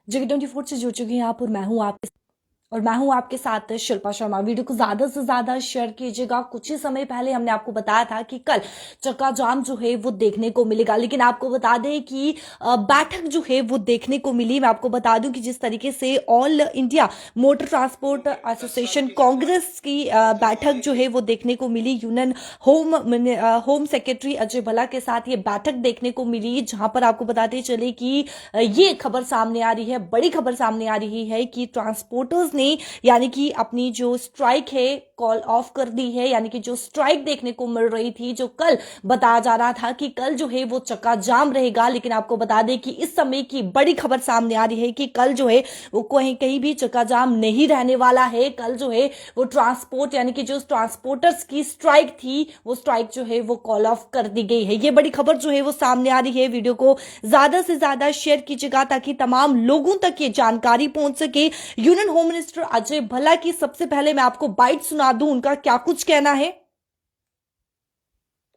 जगह 24 से जुड़ चुके हैं आप और मैं हूं आपके साथ शिल्पा शर्मा। वीडियो को ज्यादा से ज्यादा शेयर कीजिएगा। कुछ ही समय पहले हमने आपको बताया था कि कल चक्का जाम जो है वो देखने को मिलेगा, लेकिन आपको बता दें कि बैठक जो है वो देखने को मिली। मैं आपको बता दूं कि जिस तरीके से All India Motor Transport Association Congress की बैठक जो है वो देखने को मिली, union home secretary Ajay Bhalla के साथ ये बैठक देखने को मिली, जहां पर आपको बताते चले कि ये खबर सामने आ रही है, बड़ी खबर सामने आ रही है कि ट्रांसपोर्टर्स ने यानी कि अपनी जो स्ट्राइक है कॉल ऑफ कर दी है। यानी कि जो स्ट्राइक देखने को मिल रही थी, जो कल बताया जा रहा था कि कल जो है वो चक्का जाम रहेगा, लेकिन आपको बता दें कि इस समय की बड़ी खबर सामने आ रही है कि कल जो है वो कहीं भी चक्का जाम नहीं रहने वाला है। कल जो है वो ट्रांसपोर्ट यानी कि जो ट्रांसपोर्टर्स की स्ट्राइक थी वो स्ट्राइक जो है वो कॉल ऑफ कर दी गई है। ये बड़ी खबर जो है वो सामने आ रही है। वीडियो को ज्यादा से ज्यादा शेयर कीजिएगा ताकि तमाम लोगों तक ये जानकारी पहुंच सके। Union home minister Ajay Bhalla की सबसे पहले मैं आपको बाइट सुना दूं, उनका क्या कुछ कहना है।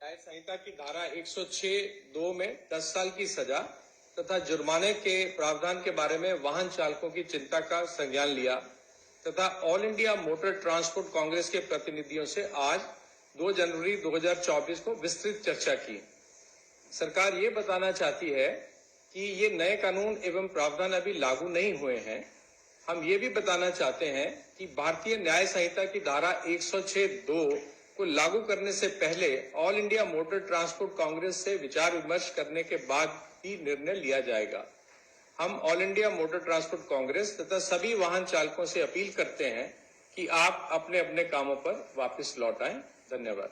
न्याय संहिता की धारा 106(2) में 10 साल की सजा तथा जुर्माने के प्रावधान के बारे में वाहन चालकों की चिंता का संज्ञान लिया तथा all India Motor transport Congress के प्रतिनिधियों से आज 2 जनवरी 2024 को विस्तृत चर्चा की। सरकार ये बताना चाहती है कि ये नए कानून एवं प्रावधान अभी लागू नहीं हुए हैं। हम ये भी बताना चाहते हैं कि भारतीय न्याय संहिता की धारा 106(2) को लागू करने से पहले all India Motor transport Congress से विचार विमर्श करने के बाद ही निर्णय लिया जाएगा। हम all India Motor transport Congress तथा सभी वाहन चालकों से अपील करते हैं कि आप अपने अपने कामों पर वापस लौट आएं। धन्यवाद।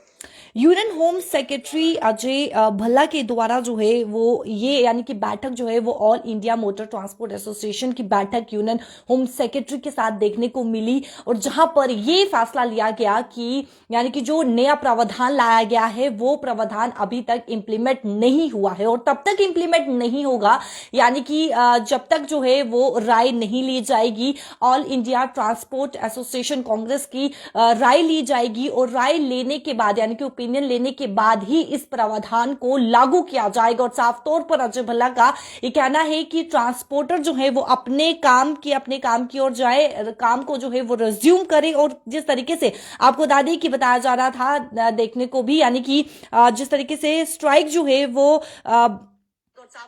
Union home secretary Ajay Bhalla के द्वारा जो है वो ये यानी कि बैठक जो है वो all India Motor Transport association की बैठक यूनियन होम सेक्रेटरी के साथ देखने को मिली, और जहां पर ये फैसला लिया गया कि यानी कि जो नया प्रावधान लाया गया है वो प्रावधान अभी तक इंप्लीमेंट नहीं हुआ है, और तब तक इंप्लीमेंट नहीं होगा यानी कि जब तक जो है वो राय नहीं ली जाएगी। All India transport Association Congress की राय ली जाएगी, और राय लेने के बाद यानी कि ओपिनियन लेने के बाद ही इस प्रावधान को लागू किया जाएगा। और साफ तौर पर अजय भल्ला का ये कहना है कि ट्रांसपोर्टर जो है वो अपने काम की ओर जाए, काम को जो है वो रिज्यूम करे। और जिस तरीके से आपको बता दें कि बताया जा रहा था देखने को भी, यानी कि जिस तरीके से स्ट्राइक जो है वो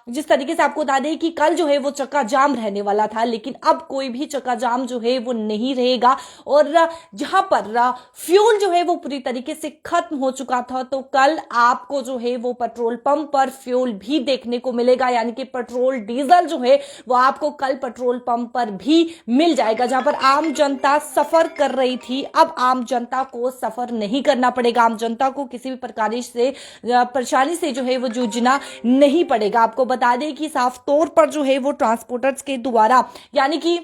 जिस तरीके से आपको बता दें कि कल जो है वो चक्का जाम रहने वाला था, लेकिन अब कोई भी चक्का जाम जो है वो नहीं रहेगा। और जहां पर फ्यूल जो है वो पूरी तरीके से खत्म हो चुका था, तो कल आपको जो है वो पेट्रोल पंप पर फ्यूल भी देखने को मिलेगा, यानी कि पेट्रोल डीजल जो है वो आपको कल पेट्रोल पंप पर भी मिल जाएगा। जहां पर आम जनता सफर कर रही थी, अब आम जनता को सफर नहीं करना पड़ेगा। आम जनता को किसी भी प्रकार से परेशानी से जो है वो जूझना नहीं पड़ेगा। आपको बता दें कि साफ तौर पर जो है वो ट्रांसपोर्टर्स के द्वारा यानी कि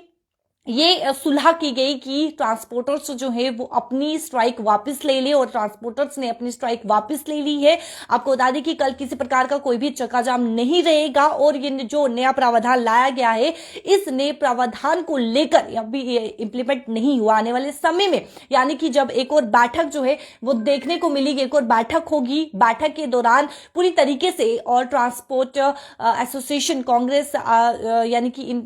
ये सुलह की गई कि ट्रांसपोर्टर्स जो है वो अपनी स्ट्राइक वापस ले ले, और ट्रांसपोर्टर्स ने अपनी स्ट्राइक वापस ले ली है। आपको बता दें कि कल किसी प्रकार का कोई भी चक्का जाम नहीं रहेगा, और ये जो नया प्रावधान लाया गया है इस नए प्रावधान को लेकर अभी इंप्लीमेंट नहीं हुआ। आने वाले समय में यानी कि जब एक और बैठक जो है वो देखने को मिलेगी, एक और बैठक होगी, बैठक के दौरान पूरी तरीके से ऑल ट्रांसपोर्ट एसोसिएशन कांग्रेस यानी कि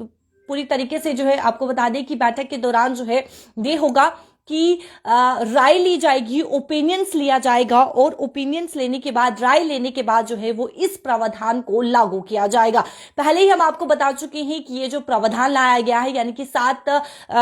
पूरी तरीके से जो है आपको बता दें कि बैठक के दौरान जो है ये होगा कि राय ली जाएगी, ओपिनियंस लिया जाएगा, और ओपिनियंस लेने के बाद, राय लेने के बाद जो है वो इस प्रावधान को लागू किया जाएगा। पहले ही हम आपको बता चुके हैं कि ये जो प्रावधान लाया गया है यानी कि 7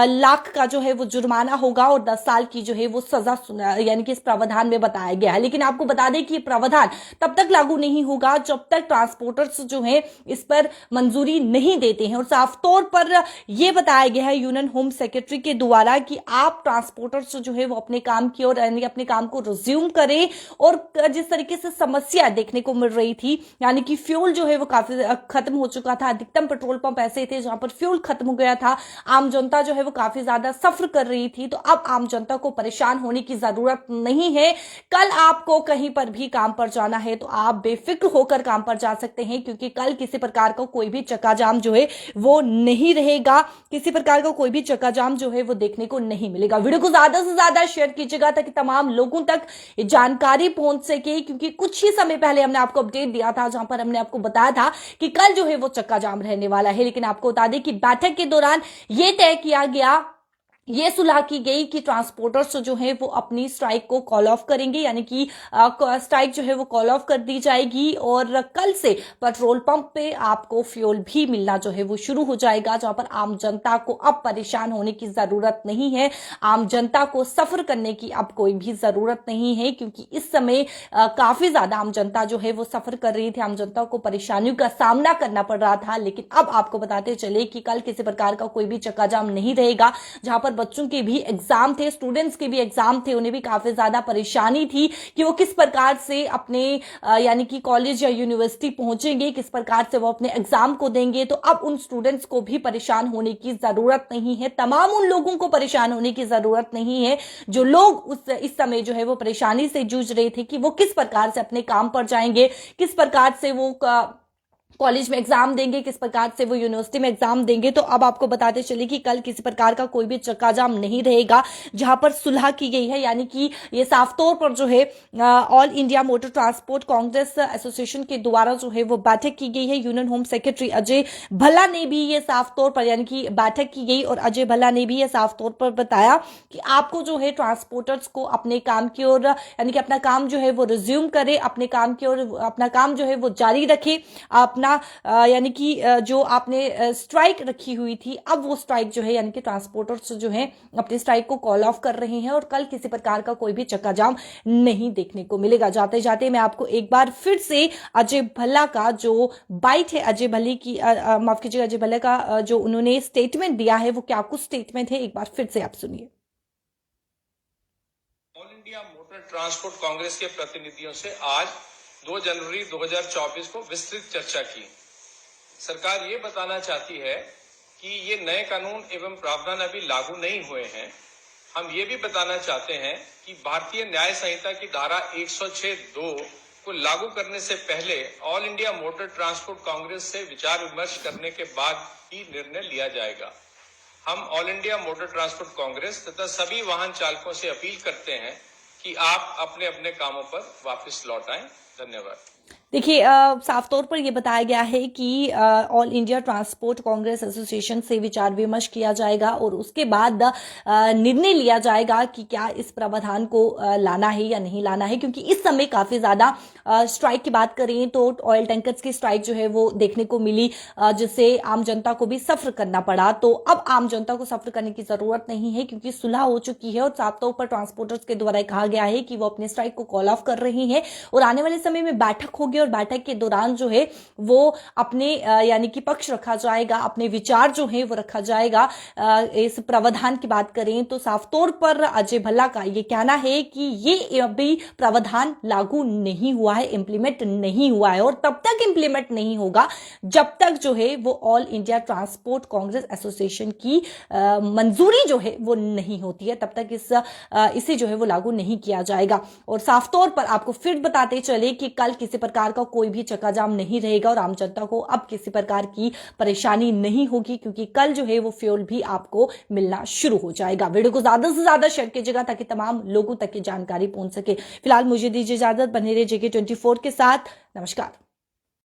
लाख का जो है वो जुर्माना होगा और 10 साल की जो है वो सजा यानी कि इस प्रावधान में बताया गया है। लेकिन आपको बता दें कि ये प्रावधान तब तक लागू नहीं होगा जब तक ट्रांसपोर्टर्स जो है इस पर मंजूरी नहीं देते हैं। और साफ तौर पर यह बताया गया है यूनियन होम सेक्रेटरी के द्वारा कि आप ट्रांसपोर्टर्स जो है वो अपने काम की ओर यानी अपने काम को रिज्यूम करें। और जिस तरीके से समस्या देखने को मिल रही थी यानी कि फ्यूल जो है वो काफी खत्म हो चुका था, अधिकतम पेट्रोल पंप ऐसे थे जहां पर फ्यूल खत्म हो गया था, आम जनता जो है वो काफी ज्यादा सफर कर रही थी, तो अब आम जनता को परेशान होने की जरूरत नहीं है। कल आपको कहीं पर भी काम पर जाना है तो आप बेफिक्र होकर काम पर जा सकते हैं, क्योंकि कल किसी प्रकार का कोई भी चक्का जाम जो है वो नहीं रहेगा, किसी प्रकार का कोई भी चक्का जाम जो है वो देखने को नहीं मिलेगा। वीडियो को ज्यादा से ज्यादा शेयर कीजिएगा ताकि तमाम लोगों तक ये जानकारी पहुंच सके, क्योंकि कुछ ही समय पहले हमने आपको अपडेट दिया था जहां पर हमने आपको बताया था कि कल जो है वो चक्का जाम रहने वाला है। लेकिन आपको बता दें कि बैठक के दौरान ये तय किया गया, ये सुलह की गई कि ट्रांसपोर्टर्स जो है वो अपनी स्ट्राइक को कॉल ऑफ करेंगे, यानी कि स्ट्राइक जो है वो कॉल ऑफ कर दी जाएगी और कल से पेट्रोल पंप पे आपको फ्यूल भी मिलना जो है वो शुरू हो जाएगा, जहां पर आम जनता को अब परेशान होने की जरूरत नहीं है। आम जनता को सफर करने की अब कोई भी जरूरत नहीं है, क्योंकि इस समय काफी ज्यादा आम जनता जो है वो सफर कर रही थी, आम जनता को परेशानियों का सामना करना पड़ रहा था। लेकिन अब आपको बताते चले कि कल किसी प्रकार का कोई भी चक्का जाम नहीं रहेगा। जहां पर बच्चों के भी एग्जाम थे, स्टूडेंट्स के भी एग्जाम थे, उन्हें भी काफी ज्यादा परेशानी थी कि वो किस प्रकार से अपने यानी कि कॉलेज या यूनिवर्सिटी पहुंचेंगे, किस प्रकार से वो अपने एग्जाम को देंगे। तो अब उन स्टूडेंट्स को भी परेशान होने की जरूरत नहीं है, तमाम उन लोगों को परेशान होने की जरूरत नहीं है जो लोग इस समय जो है वो परेशानी से जूझ रहे थे कि वो किस प्रकार से अपने काम पर जाएंगे, किस प्रकार से वो कॉलेज में एग्जाम देंगे, किस प्रकार से वो यूनिवर्सिटी में एग्जाम देंगे। तो अब आपको बताते चले कि कल किसी प्रकार का कोई भी चक्का जाम नहीं रहेगा, जहां पर सुलह की गई है, यानी कि ये साफ तौर पर जो है all India Motor transport Congress association के द्वारा जो है वो बैठक की गई है। Union home secretary Ajay Bhalla ने भी ये साफ तौर पर, यानी कि बैठक की गई और अजय भल्ला ने भी ये साफ तौर पर बताया कि आपको जो है ट्रांसपोर्टर्स को अपने काम की ओर, यानी कि अपना काम जो है वो रिज्यूम करे, अपने काम की ओर अपना काम जो है वो जारी रखे, अपना यानी कि जो आपने स्ट्राइक रखी हुई थी, अब वो स्ट्राइक जो है यानी कि ट्रांसपोर्टर्स जो है अपनी स्ट्राइक को कॉल ऑफ कर रहे हैं और कल किसी प्रकार का कोई भी चक्का जाम नहीं देखने को मिलेगा। जाते जाते मैं आपको एक बार फिर से अजय भल्ला का जो बाइट है, अजय भल्ले की माफ कीजिएगा, अजय भल्ला का जो उन्होंने स्टेटमेंट दिया है वो क्या कुछ स्टेटमेंट है, एक बार फिर से आप सुनिए। All India Motor transport Congress के प्रतिनिधियों से आज 2 जनवरी 2024 को विस्तृत चर्चा की। सरकार ये बताना चाहती है कि ये नए कानून एवं प्रावधान अभी लागू नहीं हुए हैं। हम ये भी बताना चाहते हैं कि भारतीय न्याय संहिता की धारा 106(2) को लागू करने से पहले all India Motor transport Congress से विचार विमर्श करने के बाद ही निर्णय लिया जाएगा। हम all India Motor transport Congress तथा सभी वाहन चालकों से अपील करते हैं कि आप अपने अपने कामों पर वापस लौट आएं। धन्यवाद। देखिए साफ तौर पर यह बताया गया है कि all India transport Congress association से विचार विमर्श किया जाएगा और उसके बाद निर्णय लिया जाएगा कि क्या इस प्रावधान को लाना है या नहीं लाना है, क्योंकि इस समय काफी ज्यादा स्ट्राइक की बात करें तो ऑयल टैंकर्स की स्ट्राइक जो है वो देखने को मिली, जिससे आम जनता को भी सफर करना पड़ा। तो अब आम जनता को सफर करने की जरूरत नहीं है, क्योंकि सुलह हो चुकी है और साफ तौर पर ट्रांसपोर्टर्स के द्वारा कहा गया है कि वो अपने स्ट्राइक को कॉल ऑफ कर रहे हैं और आने वाले समय में बैठक होगी और बैठक के दौरान जो है वो अपने यानी कि पक्ष रखा जाएगा, अपने विचार जो है वो रखा जाएगा। इस प्रावधान की बात करें तो साफ तौर पर अजय भल्ला का ये कहना है कि ये अभी प्रावधान लागू नहीं हुआ है, इंप्लीमेंट नहीं हुआ है और तब तक इंप्लीमेंट नहीं होगा जब तक जो है वो all India transport Congress association की मंजूरी जो है वो नहीं होती है, तब तक इसे जो है वो लागू नहीं किया जाएगा। और साफ तौर पर आपको फिर बताते चले कि कल किसी प्रकार का कोई भी चक्का जाम नहीं रहेगा और आम जनता को अब किसी प्रकार की परेशानी नहीं होगी, क्योंकि कल जो है वो फ्यूल भी आपको मिलना शुरू हो जाएगा। वीडियो को ज्यादा से ज्यादा शेयर कीजिएगा ताकि तमाम लोगों तक की जानकारी पहुंच सके। फिलहाल मुझे दीजिए इजाजत, बने रहिए JK24 के साथ। नमस्कार।